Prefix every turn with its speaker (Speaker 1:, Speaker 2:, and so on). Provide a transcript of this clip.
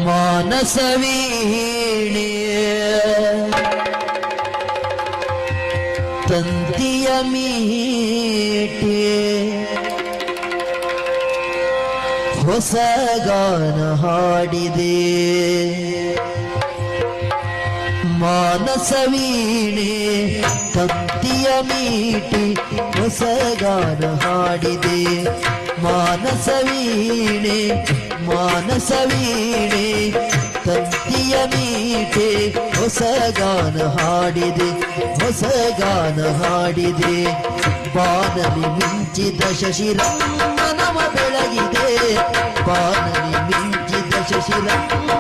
Speaker 1: ಮಾನಸವೀಣೆ ತಂತಿಯ ಮೀಟೆ ಹೊಸ ಗಾನ ಹಾಡಿದೆ ಮಾನಸವೀಣೆ ತಂತಿಯ ಮೀಟಿ ಹೊಸ ಗಾನ ಹಾಡಿದೆ ಮಾನಸವೀಣೆ ಮಾನಸವೀಣೆ ತಂತಿಯ ಮೀಟೆ ಹೊಸ ಗಾನ ಹಾಡಿದೆ ಹೊಸ ಗಾನ ಹಾಡಿದೆ ಬಾನಲಿ ಮಿಂಚಿದ ಶಶಿರಮ್ಮ ನವ ಬೆಳಗಿದೆ ಬಾನಲಿ ಮಿಂಚಿದ ಶಶಿರಮ್ಮ